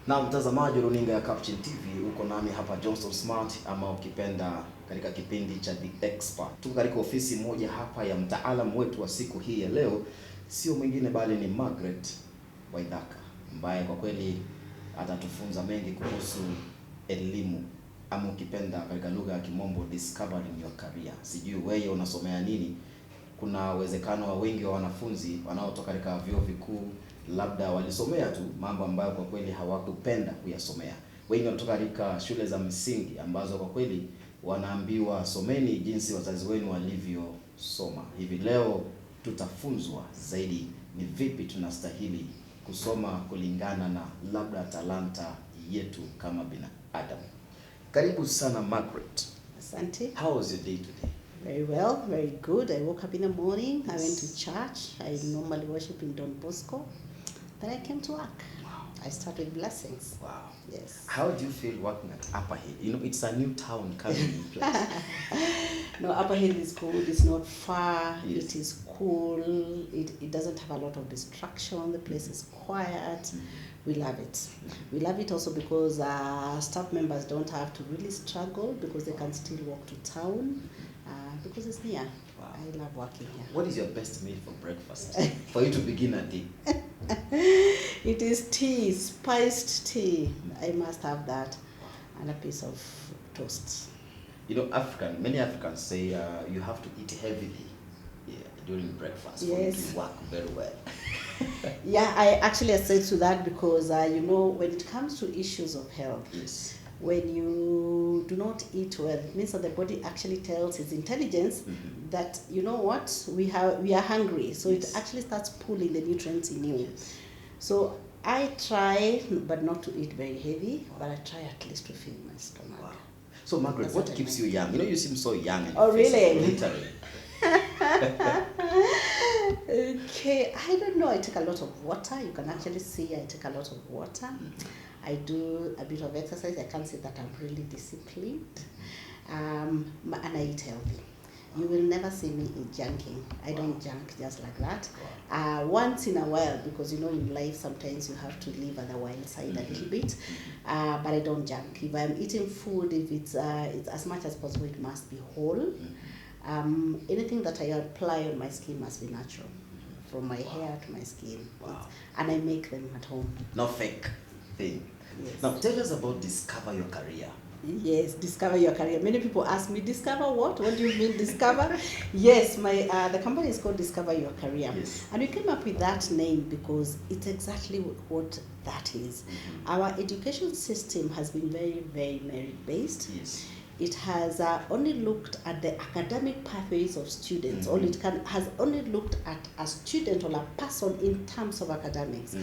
Na mtazamaji runinga ya Captain TV, uko nami hapa Johnson Smart, ama ukipenda katika kipindi cha The Expert. Tuko katika ofisi moja hapa ya mtaalamu wetu wa siku hii ya leo, sio mwingine bali ni Margaret Waithaka, ambaye kwa kweli atatufunza mengi kuhusu elimu, ama ukipenda katika lugha ya Kimombo discovering your career. Sijui wewe unasomea nini? Kuna uwezekano wa wengi wa wanafunzi wanaotoka katika vyuo vikuu labda walisomea tu mambo ambayo kwa kweli hawakupenda kuyasomea. Wengi wanatoka katika shule za msingi ambazo kwa kweli wanaambiwa someni jinsi wazazi wenu walivyosoma. Hivi leo tutafunzwa zaidi ni vipi tunastahili kusoma kulingana na labda talanta yetu kama binadamu. Karibu sana Margaret. Asante. How was your day today? Very well, very good. I woke up in the morning, I went to church. I normally worship in Don Bosco. Then I came to work. Wow. I started with blessings. Wow. Yes. How do you feel working at Upper Hill? You know, it's a new town coming in place. No, Upper Hill is good. It's not far. Yes. It is cool. It doesn't have a lot of distraction. The place is quiet. Mm-hmm. We love it. We love it also because staff members don't have to really struggle because they can still walk to town because it's near. Wow. I love working here. What is your best meal for breakfast? For you to begin a day? It is tea, spiced tea. I must have that, and a piece of toast. You know, many Africans say you have to eat heavily during breakfast for you Yes. to work very well. Yeah, I actually accede to that because, when it comes to issues of health, Yes. when you do not eat well, it means that the body actually tells its intelligence that, you know what, we are hungry. So Yes. it actually starts pulling the nutrients in you. Yes. So I try, but not to eat very heavy, but I try at least to fill my stomach. Wow. So Margaret, That's what what I keeps like. you young? You know, you seem so young. in Oh, your face, really? Literally. Okay, I don't know. I take a lot of water. You can actually see I take a lot of water. I do a bit of exercise. I can't say that I'm really disciplined. And I eat healthy. You will never see me eat junking. I don't junk just like that. Once in a while, because in life sometimes you have to live on the wild side a little bit. But I don't junk. If I'm eating food, if it's as much as possible, it must be whole. Anything that I apply on my skin must be natural, from my hair to my skin. Wow. And I make them at home. No fake thing. Yes. Now tell us about Discover Your Career. Yes, discover your career. Many people ask me, discover what? What do you mean discover? Yes, the company is called Discover Your Career. Yes. And we came up with that name because it's exactly what that is. Our education system has been very, very merit-based. Yes. It has only looked at the academic pathways of students, or has only looked at a student or a person in terms of academics.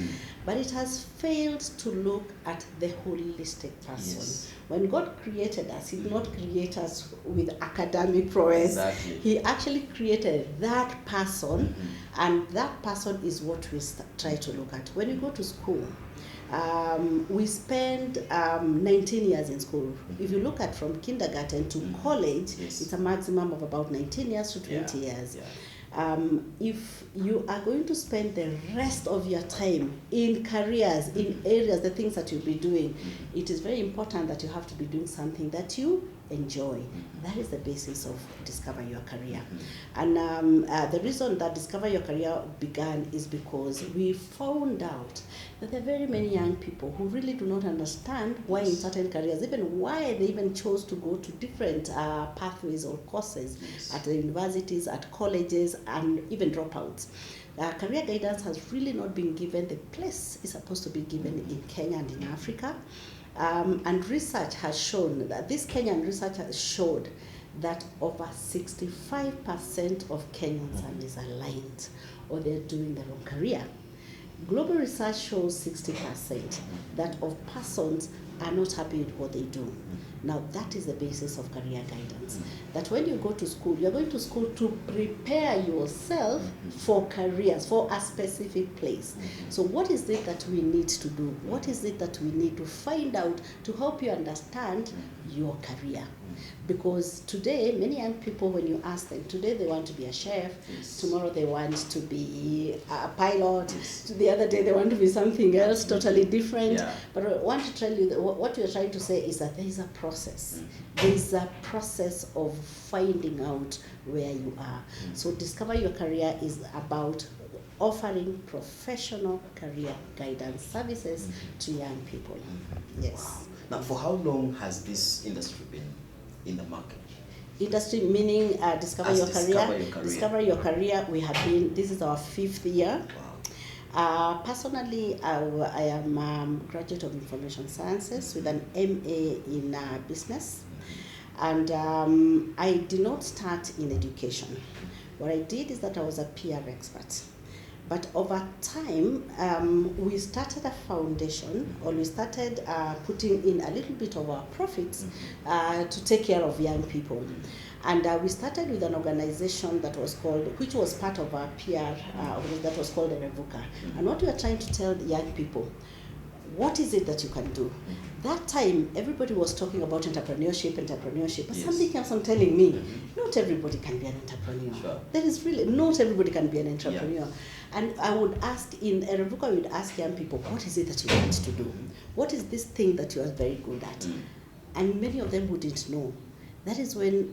But it has failed to look at the holistic person. Yes. When God created us, He did not create us with academic prowess. Exactly. He actually created that person, and that person is what we try to look at. When you go to school, we spend 19 years in school. If you look at from kindergarten to college, Yes. it's a maximum of about 19 years to 20 years. If you are going to spend the rest of your time in careers, in areas, the things that you'll be doing, it is very important that you have to be doing something that you enjoy. That is the basis of Discover Your Career. And the reason that Discover Your Career began is because we found out that there are very many young people who really do not understand why in certain careers, even why they even chose to go to different pathways or courses at the universities, at colleges, and even dropouts. Career guidance has really not been given the place it's supposed to be given in Kenya and in Africa. And research has shown that this Kenyan research has showed that over 65% of Kenyans are misaligned, or they're doing the wrong career. Global research shows 60% that of persons are not happy with what they do. Now, that is the basis of career guidance. That when you go to school, you're going to school to prepare yourself for careers, for a specific place. So what is it that we need to do? What is it that we need to find out to help you understand your career? Because today, many young people, when you ask them, today they want to be a chef, tomorrow they want to be a pilot, the other day they want to be something else totally different. But I want to tell you that what we're trying to say is that there is a process. There is a process of finding out where you are. So Discover Your Career is about offering professional career guidance services to young people. Yes. Wow. Now, for how long has this industry been in the market? Industry meaning Discover Your Career. Discover Your Career. We have been. This is our 5th year. Wow. Personally, I am a graduate of Information Sciences with an MA in business, and I did not start in education. What I did is that I was a PR expert. But over time, we started a foundation, or we started putting in a little bit of our profits to take care of young people. And we started with an organization that was called, which was part of our PR, that was called Revuka. And what we are trying to tell the young people, what is it that you can do? That time, everybody was talking about entrepreneurship, but something kept on telling me, not everybody can be an entrepreneur. Sure. There is really, not everybody can be an entrepreneur. And I would ask, in Revuka, I would ask young people, what is it that you want to do? What is this thing that you are very good at? And many of them wouldn't know. That is when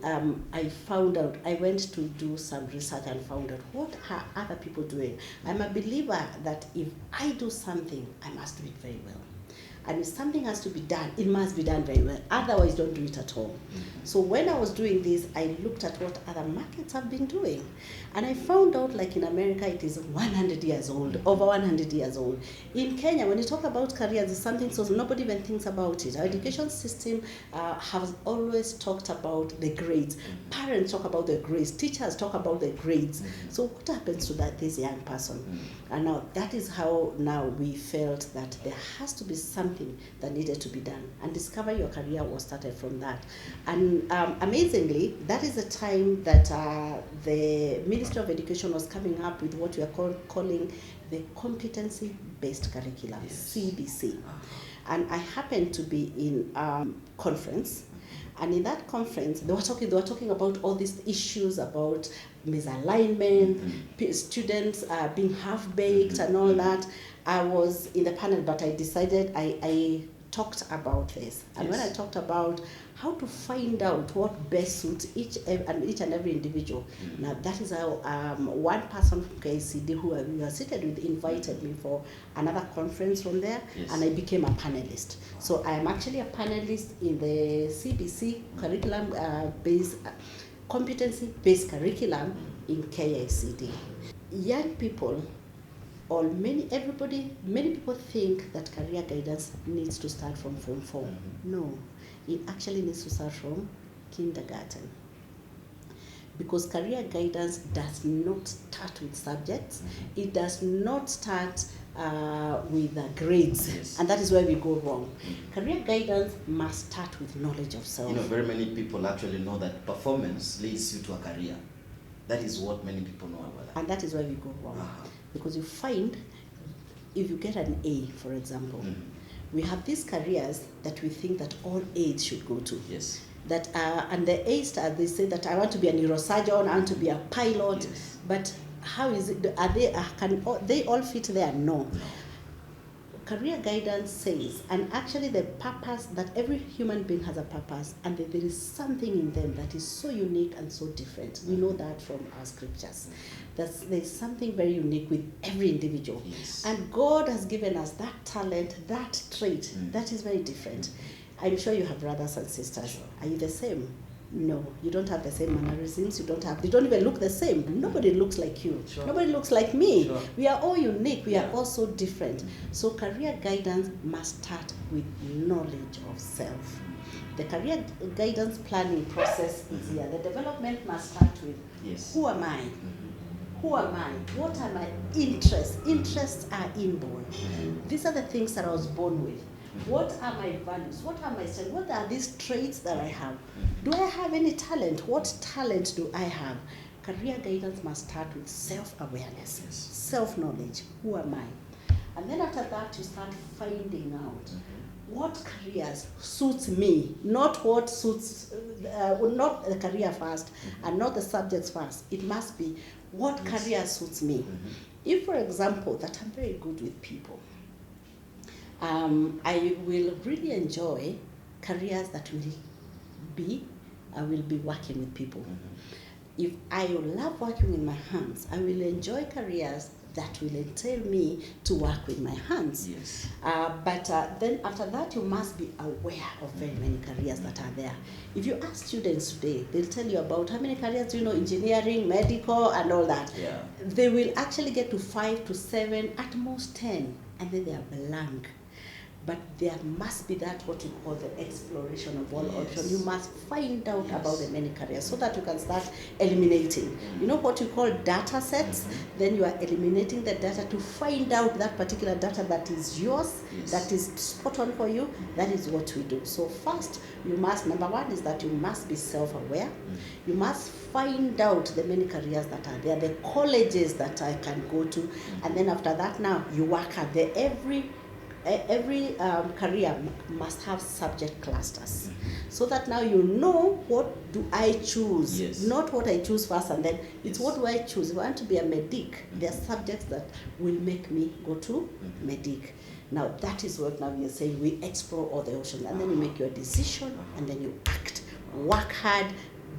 I found out, I went to do some research and found out what are other people doing. I'm a believer that if I do something, I must do it very well. And if something has to be done, it must be done very well. Otherwise, don't do it at all. So when I was doing this, I looked at what other markets have been doing. And I found out, like in America, it is 100 years old, over 100 years old. In Kenya, when you talk about careers, it's something so nobody even thinks about it. Our education system has always talked about the grades. Parents talk about the grades. Teachers talk about the grades. So what happens to this young person? And now that is how now we felt that there has to be something that needed to be done. And Discover Your Career was started from that. And amazingly, that is the time that the Ministry of Education was coming up with what we are calling the competency-based curriculum, CBC. And I happened to be in a conference. And in that conference, they were talking about all these issues about misalignment, students being half-baked and all that. I was in the panel, but I decided I talked about this. And when I talked about how to find out what best suits each and every individual. Now that is how one person from KCD who we were seated with invited me for another conference from there, and I became a panelist. So I am actually a panelist in the CBC curriculum competency-based curriculum in KICD. Young people, or many people think that career guidance needs to start from Form 4. No, it actually needs to start from kindergarten. Because career guidance does not start with subjects. It does not start with grades, and that is where we go wrong. Career guidance must start with knowledge of self. You know, very many people actually know that performance leads you to a career. That is what many people know about that. And that is where we go wrong. Because you find, if you get an A, for example, we have these careers that we think that all A's should go to. That and the A star, they say that I want to be a neurosurgeon, I want to be a pilot, but how is it? Can they all fit there? No. Career guidance says, and actually the purpose, that every human being has a purpose, and that there is something in them that is so unique and so different. We know that from our scriptures. There's something very unique with every individual. And God has given us that talent, that trait, that is very different. I'm sure you have brothers and sisters. Are you the same? No, you don't have the same mannerisms. You don't even look the same. Nobody looks like you. Nobody looks like me. We are all unique. We are all so different. So career guidance must start with knowledge of self. The career guidance planning process is here. The development must start with who am I? Who am I? What are my interests? Interests are inborn. These are the things that I was born with. What are my values? What are my strengths? What are these traits that I have? Do I have any talent? What talent do I have? Career guidance must start with self-awareness, self-knowledge. Who am I? And then after that, you start finding out what careers suits me, not what suits, not the career first, and not the subjects first. It must be what career suits me. If, for example, that I'm very good with people, I will really enjoy careers that I will be working with people. If I love working with my hands, I will enjoy careers that will entail me to work with my hands. Yes. But then after that, you must be aware of very many careers that are there. If you ask students today, they'll tell you about how many careers do you know, engineering, medical, and all that. Yeah. They will actually get to 5 to 7, at most 10, and then they are blank. But there must be that what you call the exploration of all options. You must find out about the many careers so that you can start eliminating. You know what you call data sets? Then you are eliminating the data to find out that particular data that is yours, that is spot on for you. That is what we do. So first, you must, number one is that you must be self-aware. You must find out the many careers that are there, the colleges that I can go to. And then after that, now you work at every career must have subject clusters, so that now you know what do I choose, not what I choose first and then it's what do I choose. If I want to be a medic, there are subjects that will make me go to medic. Now that is what now we are saying, we explore all the options, and then you make your decision, and then you act, work hard,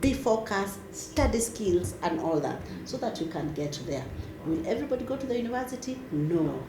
be focused, study skills and all that, so that you can get there. Will everybody go to the university? No.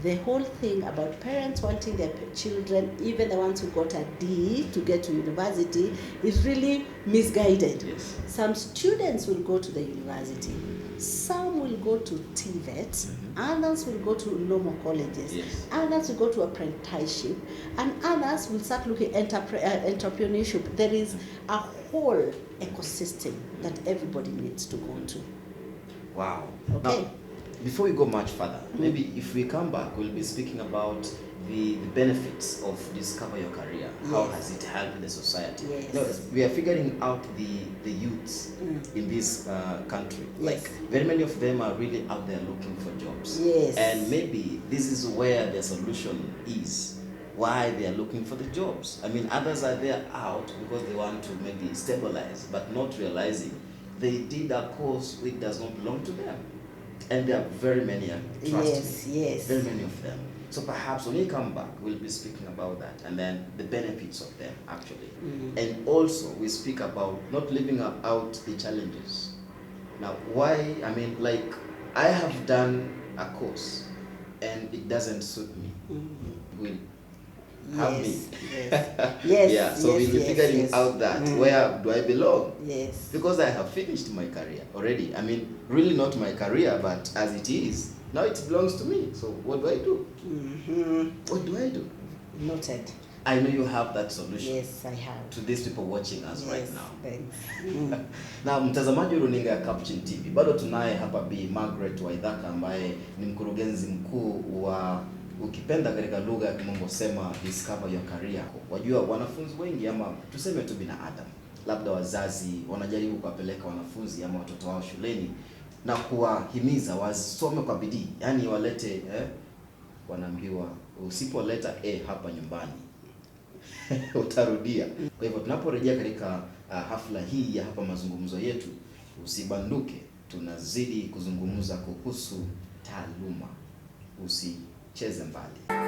The whole thing about parents wanting their children, even the ones who got a D, to get to university is really misguided. Some students will go to the university, some will go to TVET, others will go to normal colleges, others will go to apprenticeship, and others will start looking at entrepreneurship. There is a whole ecosystem that everybody needs to go to. Wow. Okay. Now, before we go much further, maybe if we come back, we'll be speaking about the benefits of Discover Your Career. How has it helped the society? No, we are figuring out the youths in this country. Like, very many of them are really out there looking for jobs. And maybe this is where the solution is, why they are looking for the jobs. I mean, others are there out because they want to maybe stabilize, but not realizing they did a course which does not belong to them. And there are very many, trust me, very many of them. So perhaps when we come back, we'll be speaking about that, and then the benefits of them, actually. And also, we speak about not leaving out the challenges. Now, why? I mean, like, I have done a course, and it doesn't suit me. Will help me. So we'll be figuring out that where do I belong? Because I have finished my career already. I mean, really not my career, but as it is, now it belongs to me. So what do I do? What do I do? Noted. I know you have that solution. Yes, I have. To these people watching us right now. Thanks. Na mtazamaji runinga ya Caption TV, bado tunaye hapa Bi Margaret Waithaka ambaye ni mkurugenzi mkuu wa, ukipenda katika lugha ya Kimombo sema Discover Your Career. Wajua wanafunzi wengi, ama tuseme tu binadamu, labda wazazi wanajaribu kuwapeleka wanafunzi ama watoto wao shuleni na kuwahimiza wasome kwa bidii, yani walete wanaambiwa usipoleta hapa nyumbani utarudia. Kwa hivyo tunaporejea katika hafla hii ya hapa mazungumzo yetu, usibanduke, tunazidi kuzungumza kuhusu taaluma. Usicheze mbali.